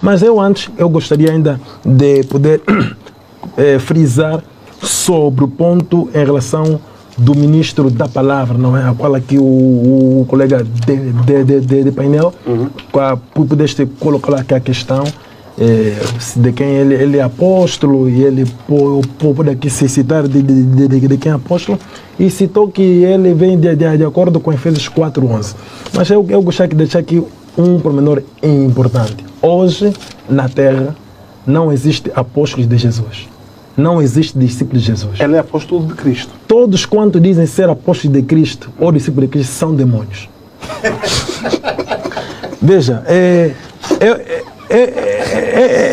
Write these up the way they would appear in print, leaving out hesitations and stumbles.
Mas eu gostaria ainda de poder frisar sobre o ponto em relação do ministro da palavra, não é? A qual aqui o colega de painel, pudeste colocar aqui a questão de quem ele é apóstolo, e ele pode aqui se citar de quem é apóstolo, e citou que ele vem de acordo com Efésios 4:11. Mas eu gostaria de deixar aqui um pormenor importante. Hoje, na Terra, não existe apóstolos de Jesus. Não existe discípulo de Jesus. Ele é apóstolo de Cristo. Todos quantos dizem ser apóstolos de Cristo ou discípulos de Cristo são demônios. Veja,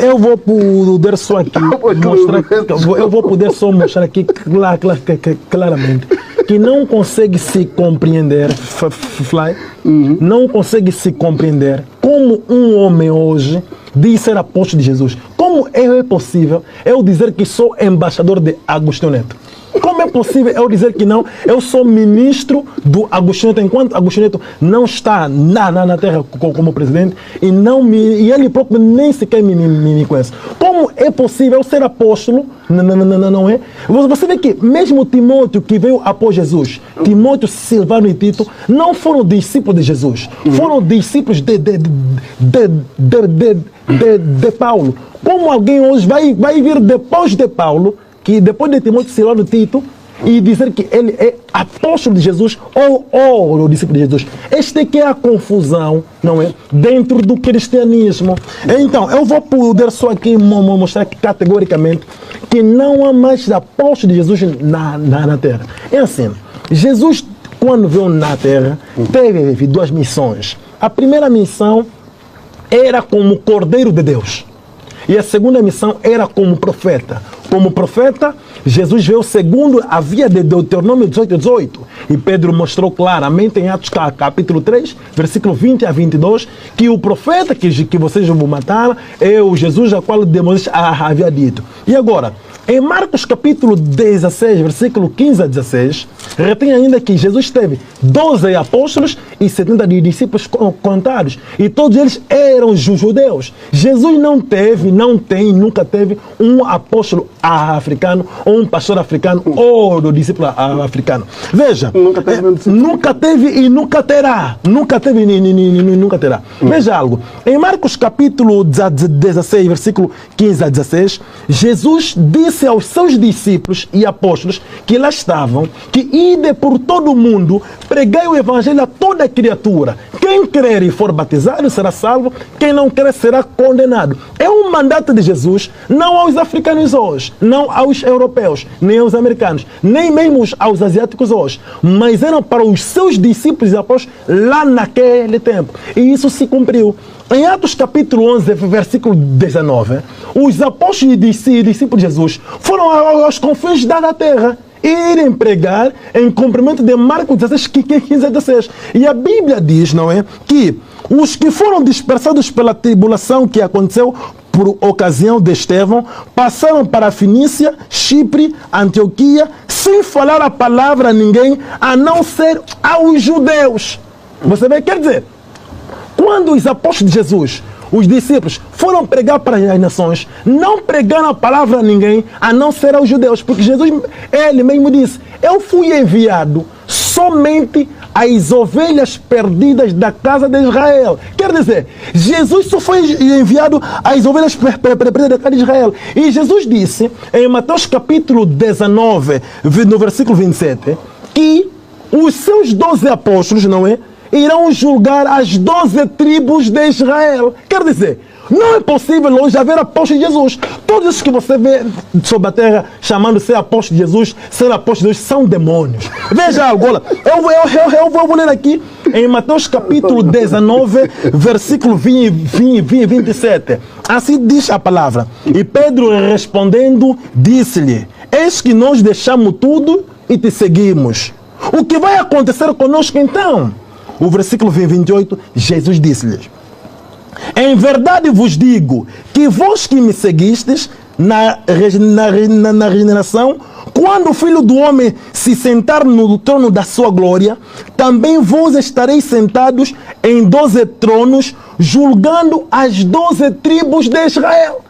eu vou poder só aqui mostrar, eu vou poder só mostrar aqui claramente que não consegue se compreender, não consegue se compreender como um homem hoje diz ser apóstolo de Jesus. Como é possível eu dizer que sou embaixador de Agostinho Neto? Como é possível eu dizer que não, eu sou ministro do Agostinho Neto, enquanto Agostinho Neto não está na terra como presidente e ele próprio nem sequer me conhece? Como é possível eu ser apóstolo? Não é? Você vê que mesmo Timóteo, que veio após Jesus, Timóteo, Silvano e Tito, não foram discípulos de Jesus, foram discípulos de Paulo. Como alguém hoje vai vir depois de Paulo, que depois de Timóteo, Silvano e Tito, e dizer que ele é apóstolo de Jesus ou discípulo de Jesus? Esta é que é a confusão, não é? Dentro do cristianismo. Então, eu vou poder só aqui mostrar categoricamente que não há mais apóstolo de Jesus na terra. É assim, Jesus, quando veio na terra, teve duas missões. A primeira missão era como Cordeiro de Deus. E a segunda missão era como profeta. Como profeta, Jesus veio segundo a via de Deuteronômio 18:18. E Pedro mostrou claramente em Atos capítulo 3, versículo 20 a 22, que o profeta que vocês vão matar é o Jesus a qual Moisés havia dito. E agora, em Marcos capítulo 16, versículo 15 a 16, retém ainda que Jesus teve 12 apóstolos e 70 discípulos contados. E todos eles eram judeus. Jesus não tem, nunca teve um apóstolo africano, ou um pastor africano, ou um discípulo africano. Veja, nunca teve e nunca terá. Nunca teve e nunca terá. Veja algo. Em Marcos capítulo 16, versículo 15 a 16, Jesus disse aos seus discípulos e apóstolos que lá estavam, que ide por todo o mundo, pregai o evangelho a toda criatura. Quem crer e for batizado será salvo, quem não crer será condenado. É um mandato de Jesus, não aos africanos hoje, não aos europeus, nem aos americanos, nem mesmo aos asiáticos hoje, mas eram para os seus discípulos e apóstolos lá naquele tempo. E isso se cumpriu. Em Atos capítulo 11, versículo 19, os apóstolos e discípulos de Jesus foram aos confins da terra e irem pregar em cumprimento de Marcos 16, 15 a 16. E a Bíblia diz, não é, que os que foram dispersados pela tribulação que aconteceu por ocasião de Estevão, passaram para a Fenícia, Chipre, Antioquia, sem falar a palavra a ninguém, a não ser aos judeus. Você vê, quer dizer, quando os apóstolos de Jesus, os discípulos, foram pregar para as nações, não pregaram a palavra a ninguém, a não ser aos judeus, porque Jesus, ele mesmo disse, eu fui enviado somente às ovelhas perdidas da casa de Israel. Quer dizer, Jesus só foi enviado às ovelhas perdidas da casa de Israel. E Jesus disse, em Mateus capítulo 19, no versículo 27, que os seus 12 apóstolos, não é, irão julgar as 12 tribos de Israel. Quer dizer, não é possível hoje haver apóstolo de Jesus. Todos os que você vê sobre a terra chamando ser apóstolo de Jesus, ser apóstolo de Jesus, são demônios. Veja agora, eu vou ler aqui em Mateus capítulo 19, versículo 27. Assim diz a palavra. E Pedro respondendo, disse-lhe, eis que nós deixamos tudo e te seguimos. O que vai acontecer conosco então? O versículo 28, Jesus disse-lhes, em verdade vos digo que vós que me seguistes na regeneração, quando o Filho do Homem se sentar no trono da sua glória, também vós estareis sentados em 12 tronos, julgando as 12 tribos de Israel.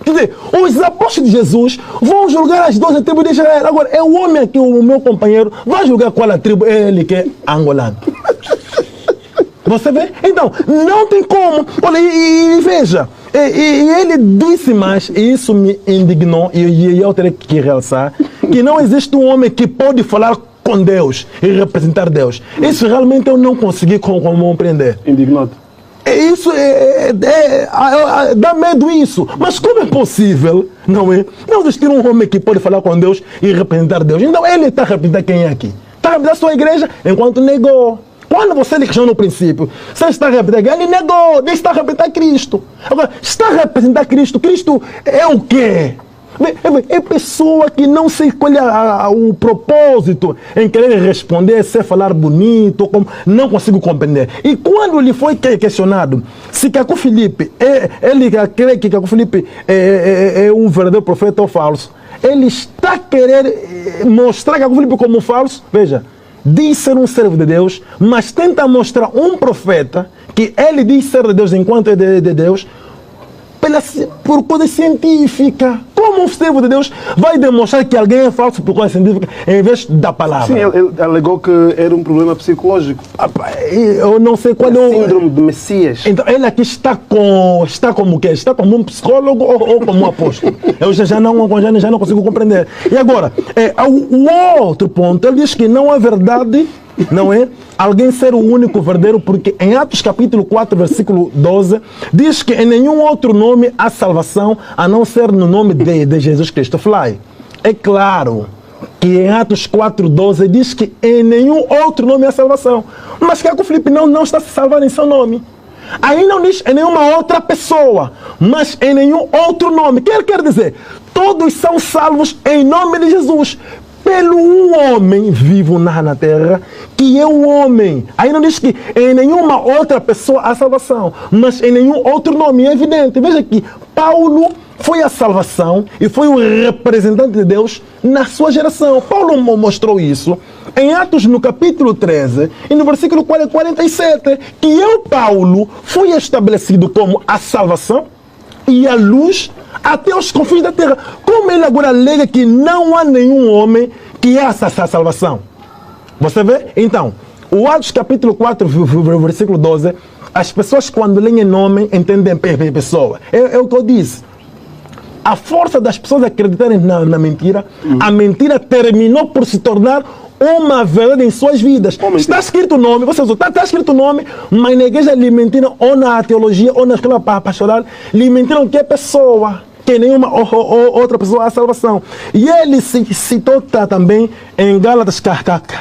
Quer dizer, os apóstolos de Jesus vão julgar as 12 tribos de Israel. Agora, é o homem aqui, o meu companheiro, vai julgar qual a tribo? É ele que é angolano. Você vê? Então, não tem como. Olha, e veja, e ele disse mais, e isso me indignou, e eu terei que realçar, que não existe um homem que pode falar com Deus e representar Deus. Isso realmente eu não consegui compreender. Indignado. Isso dá medo isso. Mas como é possível, não é? Não existir um homem que pode falar com Deus e representar Deus. Então ele está representando quem é aqui? Está representando a sua igreja enquanto negou. Quando você lhe questiona no princípio, você está representando, ele negou, ele está representando Cristo. Agora, está representando Cristo. Cristo é o quê? É pessoa que não sei qual é o propósito em querer responder, se falar bonito, como, não consigo compreender. E quando lhe foi questionado se Caco Filipe, ele crê que Caco Filipe é um verdadeiro profeta ou falso, ele está querendo mostrar Caco Filipe como falso. Veja, diz ser um servo de Deus, mas tenta mostrar um profeta que ele diz ser de Deus enquanto é de Deus, por coisa científica. Como um servo de Deus vai demonstrar que alguém é falso por coisa científica em vez da palavra? Sim, ele alegou que era um problema psicológico. Eu não sei qual é o síndrome de Messias. Então ele aqui está como o quê? Está como um psicólogo ou como um apóstolo? Eu já não consigo compreender. E agora, o outro ponto, ele diz que não é verdade, não é? Alguém ser o único verdadeiro, porque em Atos capítulo 4, versículo 12, diz que em nenhum outro nome há salvação, a não ser no nome de Jesus Cristo. Fly. É claro que em Atos 4, 12 diz que em nenhum outro nome há salvação. Mas que o Filipe não está se salvando em seu nome. Aí não diz em nenhuma outra pessoa, mas em nenhum outro nome. Quer dizer, todos são salvos em nome de Jesus. Pelo um homem vivo na terra, que é o homem. Aí não diz que em nenhuma outra pessoa há salvação, mas em nenhum outro nome. É evidente. Veja que Paulo foi a salvação e foi o representante de Deus na sua geração. Paulo mostrou isso em Atos no capítulo 13 e no versículo 47, que eu, Paulo, fui estabelecido como a salvação e a luz até os confins da terra. Como ele agora alega que não há nenhum homem que é essa salvação? Você vê? Então, o Atos capítulo 4, versículo 12, as pessoas quando leem nome entendem pessoa. É o que eu disse. A força das pessoas acreditarem na mentira, a mentira terminou por se tornar uma verdade em suas vidas. Está escrito o nome, você está escrito o nome, mas na igreja lhe mentiram, ou na teologia, ou na escola pastoral, lhe mentiram que é pessoa, que nenhuma outra pessoa há salvação. E ele citou também em Gálatas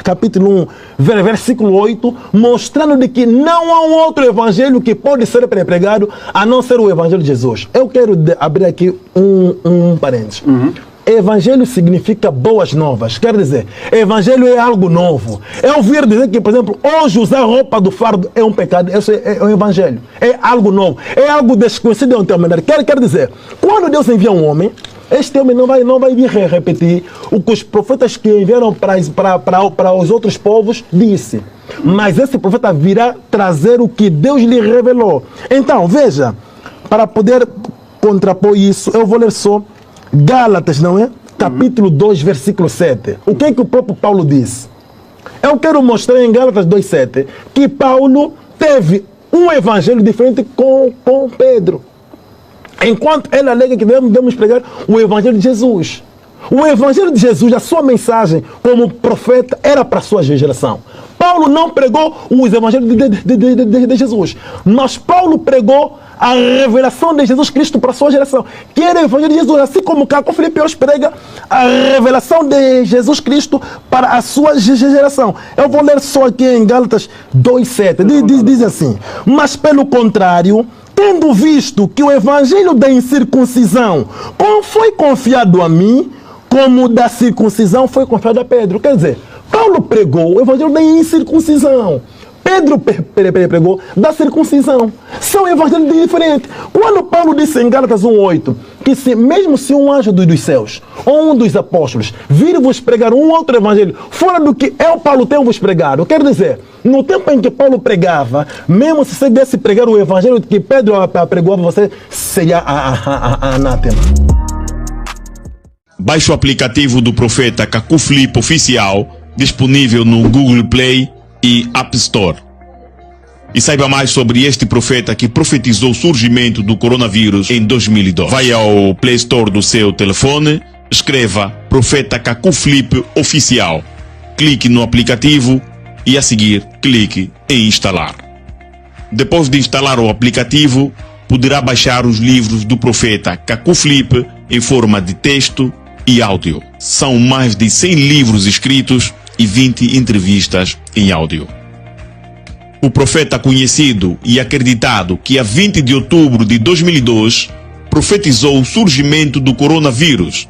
capítulo 1, versículo 8, mostrando de que não há um outro evangelho que pode ser pregado a não ser o evangelho de Jesus. Eu quero abrir aqui um parênteses. Evangelho significa boas novas. Quer dizer, evangelho é algo novo. É ouvir dizer que, por exemplo, hoje usar roupa do fardo é um pecado. Isso é o evangelho. É algo novo. É algo desconhecido em humanidade. Quer dizer, quando Deus envia um homem, este homem não vai vir repetir o que os profetas que enviaram para os outros povos disse. Mas esse profeta virá trazer o que Deus lhe revelou. Então, veja, para poder contrapor isso, eu vou ler só Gálatas, não é? Capítulo 2, versículo 7. O que é que o próprio Paulo diz? Eu quero mostrar em Gálatas 2,7 que Paulo teve um evangelho diferente com Pedro. Enquanto ele alega que devemos pregar o evangelho de Jesus. O evangelho de Jesus, a sua mensagem como profeta, era para a sua geração. Paulo não pregou os evangelhos de Jesus, mas Paulo pregou a revelação de Jesus Cristo para a sua geração, que era o evangelho de Jesus, assim como Caco Filipe hoje prega a revelação de Jesus Cristo para a sua geração. Eu vou ler só aqui em Gálatas 2,7, diz assim: mas pelo contrário, tendo visto que o evangelho da incircuncisão foi confiado a mim, como da circuncisão foi confiado a Pedro. Quer dizer, Paulo pregou o evangelho da incircuncisão. Pedro pregou da circuncisão. São evangelhos diferentes. Quando Paulo disse em Gálatas 1,8 que mesmo se um anjo dos céus ou um dos apóstolos vir vos pregar um outro evangelho fora do que eu, Paulo, tenho vos pregado, quer dizer, no tempo em que Paulo pregava, mesmo se você desse pregar o evangelho que Pedro pregou a você, seria anátema. Baixe o aplicativo do Profeta Kaku Flip Oficial, disponível no Google Play e App Store. E saiba mais sobre este profeta que profetizou o surgimento do coronavírus em 2002. Vai ao Play Store do seu telefone, escreva Profeta Kaku Flip Oficial. Clique no aplicativo e a seguir clique em instalar. Depois de instalar o aplicativo, poderá baixar os livros do profeta Kaku Flip em forma de texto e áudio. São mais de 100 livros escritos e 20 entrevistas em áudio. O profeta conhecido e acreditado que a 20 de outubro de 2002 profetizou o surgimento do coronavírus.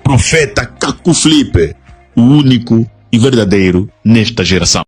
Profeta Kaku Flip, o único e verdadeiro nesta geração.